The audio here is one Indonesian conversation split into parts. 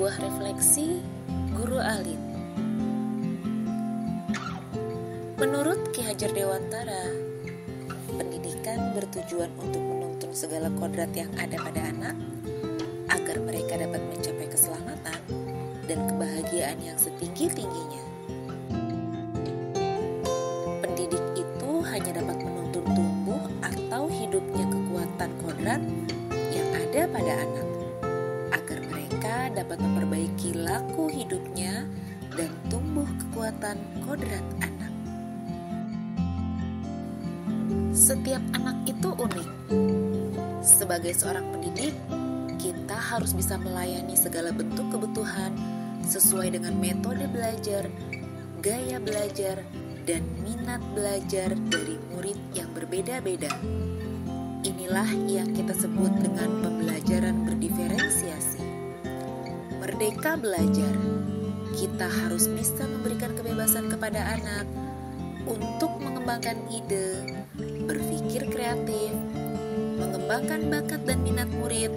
Sebuah refleksi Guru Alit. Menurut Ki Hajar Dewantara, pendidikan bertujuan untuk menuntun segala kodrat yang ada pada anak agar mereka dapat mencapai keselamatan dan kebahagiaan yang setinggi-tingginya. Pendidik itu hanya dapat menuntun tumbuh atau hidupnya kekuatan kodrat yang ada pada anak, agar mereka dapat memperbaiki laku hidupnya dan tumbuh kekuatan kodrat anak. Setiap anak itu unik. Sebagai seorang pendidik, kita harus bisa melayani segala bentuk kebutuhan sesuai dengan metode belajar, gaya belajar, dan minat belajar dari murid yang berbeda-beda. Inilah yang kita sebut dengan pembelajaran berdiferensiasi. Merdeka belajar. Kita harus bisa memberikan kebebasan kepada anak untuk mengembangkan ide, berpikir kreatif, mengembangkan bakat dan minat murid.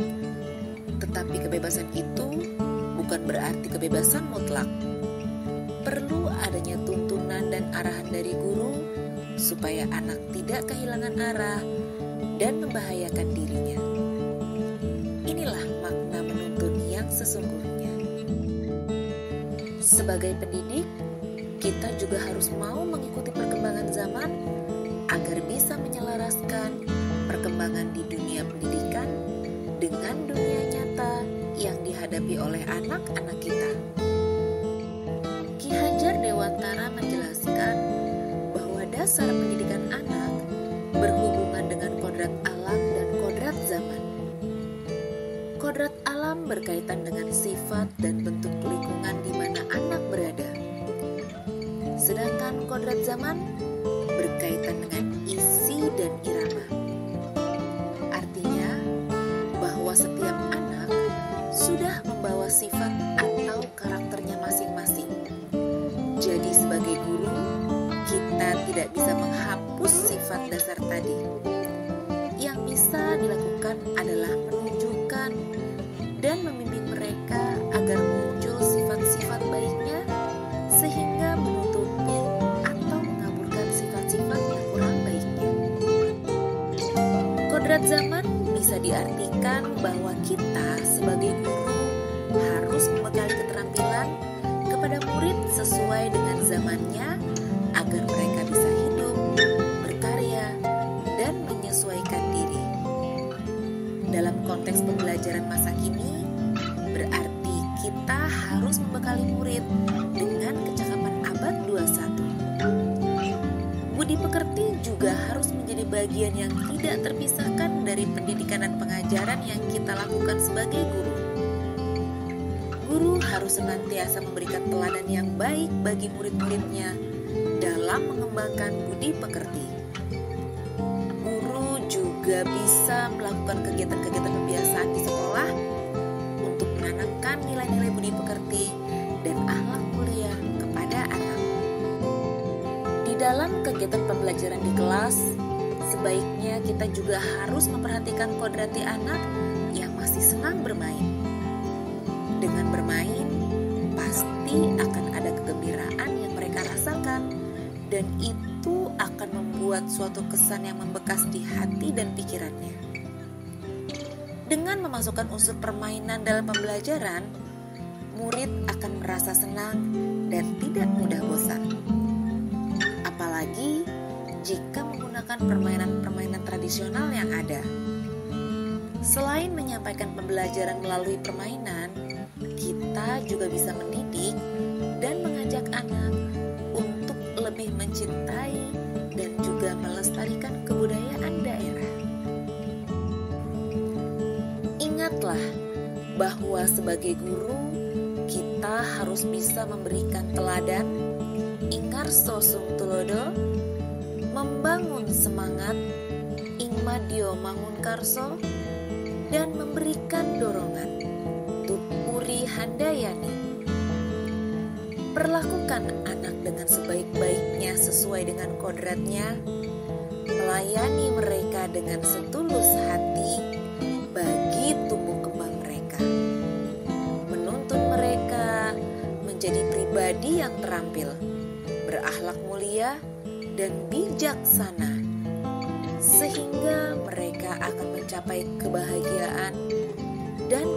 Tetapi kebebasan itu bukan berarti kebebasan mutlak. Perlu adanya tuntunan dan arahan dari guru supaya anak tidak kehilangan arah dan membahayakan dirinya. Inilah makna menuntun yang sesungguhnya. Sebagai pendidik, kita juga harus mau mengikuti perkembangan zaman agar bisa menyelaraskan perkembangan di dunia pendidikan dengan dunia nyata yang dihadapi oleh anak-anak kita. Ki Hajar Dewantara menjelaskan bahwa dasar pendidikan anak berhubungan dengan kodrat alam dan kodrat zaman. Kodrat alam berkaitan dengan sifat dan bentuk lingkungan di mana anak berada. Sedangkan kodrat zaman berkaitan dengan isi dan irama. Artinya bahwa setiap anak sudah membawa sifat atau karakternya masing-masing. Jadi sebagai guru, kita tidak bisa menghapus sifat dasar tadi. Yang bisa dilakukan adalah menunjukkan dan membimbing mereka agar muncul sifat-sifat baiknya sehingga menutupi atau mengaburkan sifat-sifat yang kurang baiknya. Kodrat zaman bisa diartikan bahwa kita sebagai guru harus membekali keterampilan kepada murid sesuai dengan zamannya agar mereka bisa hidup, berkarya, dan menyesuaikan diri. Dalam konteks pembelajaran masa kini, berarti kita harus membekali murid dengan kecakapan abad 21. Budi pekerti juga harus menjadi bagian yang tidak terpisahkan dari pendidikan dan pengajaran yang kita lakukan sebagai guru. Guru harus senantiasa memberikan teladan yang baik bagi murid-muridnya dalam mengembangkan budi pekerti. Guru juga bisa melakukan kegiatan-kegiatan pembiasaan di sekolah untuk menanamkan nilai-nilai budi pekerti dan akhlak mulia kepada anak. Di dalam kegiatan pembelajaran di kelas, sebaiknya kita juga harus memperhatikan kodrati anak yang masih senang bermain. Dengan bermain, pasti akan ada kegembiraan yang mereka rasakan, dan itu akan membuat suatu kesan yang membekas di hati dan pikirannya. Dengan memasukkan unsur permainan dalam pembelajaran, murid akan merasa senang dan tidak mudah bosan. Apalagi jika menggunakan permainan-permainan tradisional yang ada. Selain menyampaikan pembelajaran melalui permainan, kita juga bisa mendidik dan mengajak anak untuk lebih mencintai dan juga melestarikan kebudayaan daerah. Ingatlah bahwa sebagai guru, kita harus bisa memberikan teladan, ingarso sung tulodo, membangun semangat, ingmadio mangun karso, dan memberikan dorongan, tutpuri handayani. Perlakukan anak dengan sebaik-baiknya sesuai dengan kodratnya, melayani mereka dengan setulus hati bagi tumbuh kembang mereka, menuntun mereka menjadi yang terampil, berakhlak mulia, dan bijaksana, sehingga mereka akan mencapai kebahagiaan dan